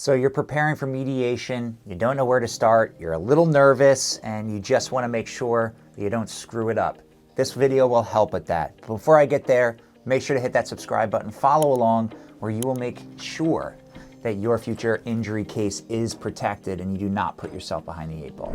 So you're preparing for mediation, you don't know where to start, you're a little nervous, and you just want to make sure that you don't screw it up. This video will help with that. But before I get there, make sure to hit that subscribe button, follow along, where you will make sure that your future injury case is protected and you do not put yourself behind the 8 ball.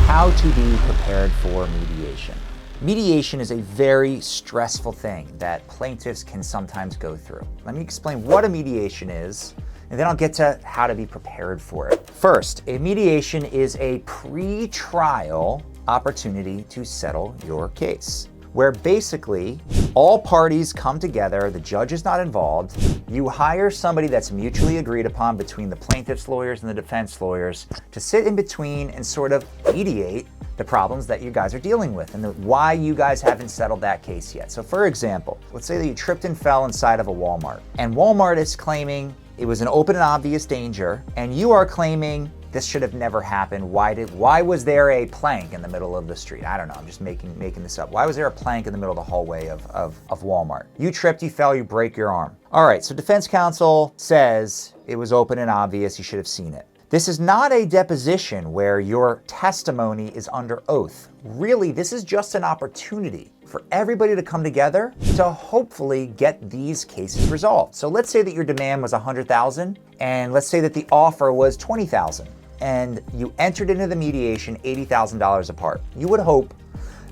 How to be prepared for mediation. Mediation is a very stressful thing that plaintiffs can sometimes go through. Let me explain what a mediation is, and then I'll get to how to be prepared for it. First, a mediation is a pre-trial opportunity to settle your case, where basically all parties come together, the judge is not involved, you hire somebody that's mutually agreed upon between the plaintiff's lawyers and the defense lawyers to sit in between and sort of mediate the problems that you guys are dealing with and why you guys haven't settled that case yet. So for example, let's say that you tripped and fell inside of a Walmart, and Walmart is claiming it was an open and obvious danger, and you are claiming this should have never happened. Why was there a plank in the middle of the street? I don't know, I'm just making this up. Why was there a plank in the middle of the hallway of Walmart? You tripped, you fell, you break your arm. All right, so defense counsel says it was open and obvious, you should have seen it. This is not a deposition where your testimony is under oath. Really, this is just an opportunity for everybody to come together to hopefully get these cases resolved. So let's say that your demand was $100,000, and let's say that the offer was $20,000, and you entered into the mediation $80,000 apart. You would hope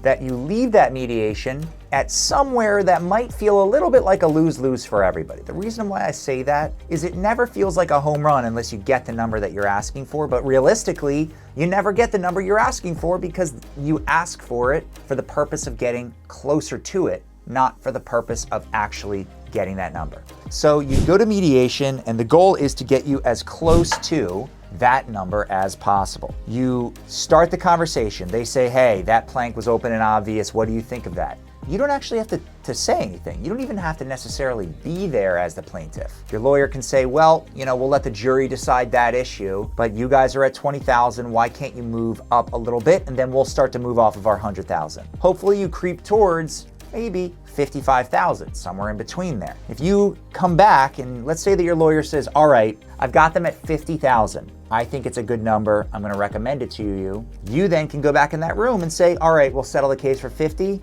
that you leave that mediation at somewhere that might feel a little bit like a lose-lose for everybody. The reason why I say that is it never feels like a home run unless you get the number that you're asking for, but realistically, you never get the number you're asking for because you ask for it for the purpose of getting closer to it, not for the purpose of actually getting that number. So you go to mediation, and the goal is to get you as close to that number as possible. You start the conversation. They say, hey, that plank was open and obvious. What do you think of that? You don't actually have to say anything. You don't even have to necessarily be there as the plaintiff. Your lawyer can say, well, we'll let the jury decide that issue, but you guys are at 20,000. Why can't you move up a little bit? And then we'll start to move off of our 100,000. Hopefully you creep towards maybe 55,000, somewhere in between there. If you come back and let's say that your lawyer says, all right, I've got them at 50,000. I think it's a good number. I'm going to recommend it to you. You then can go back in that room and say, all right, we'll settle the case for 50.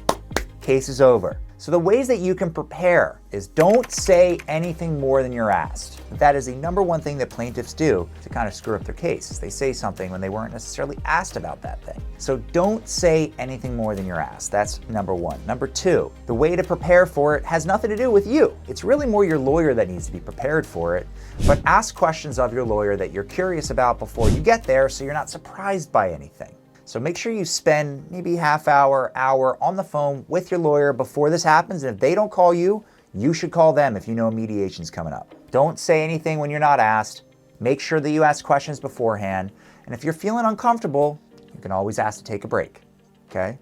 Case is over. So the ways that you can prepare is don't say anything more than you're asked. That is the number one thing that plaintiffs do to kind of screw up their case, is they say something when they weren't necessarily asked about that thing. So don't say anything more than you're asked. That's number one. Number two, the way to prepare for it has nothing to do with you. It's really more your lawyer that needs to be prepared for it. But ask questions of your lawyer that you're curious about before you get there so you're not surprised by anything. So make sure you spend maybe half hour on the phone with your lawyer before this happens. And if they don't call you, you should call them if you know mediation's coming up. Don't say anything when you're not asked. Make sure that you ask questions beforehand. And if you're feeling uncomfortable, you can always ask to take a break, okay?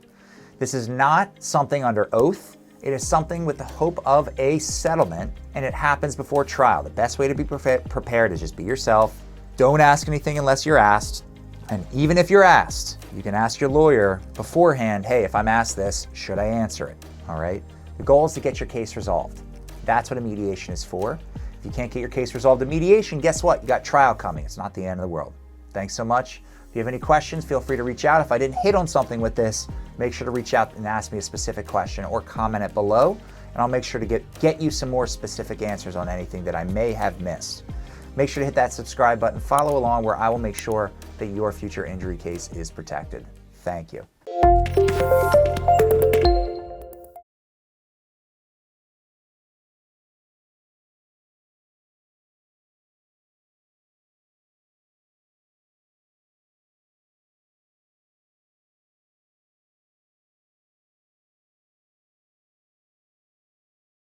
This is not something under oath. It is something with the hope of a settlement, and it happens before trial. The best way to be prepared is just be yourself. Don't ask anything unless you're asked. And even if you're asked, you can ask your lawyer beforehand, hey, if I'm asked this, should I answer it? All right? The goal is to get your case resolved. That's what a mediation is for. If you can't get your case resolved in mediation, guess what? You got trial coming. It's not the end of the world. Thanks so much. If you have any questions, feel free to reach out. If I didn't hit on something with this, make sure to reach out and ask me a specific question or comment it below, and I'll make sure to get you some more specific answers on anything that I may have missed. Make sure to hit that subscribe button, follow along, where I will make sure that your future injury case is protected. Thank you.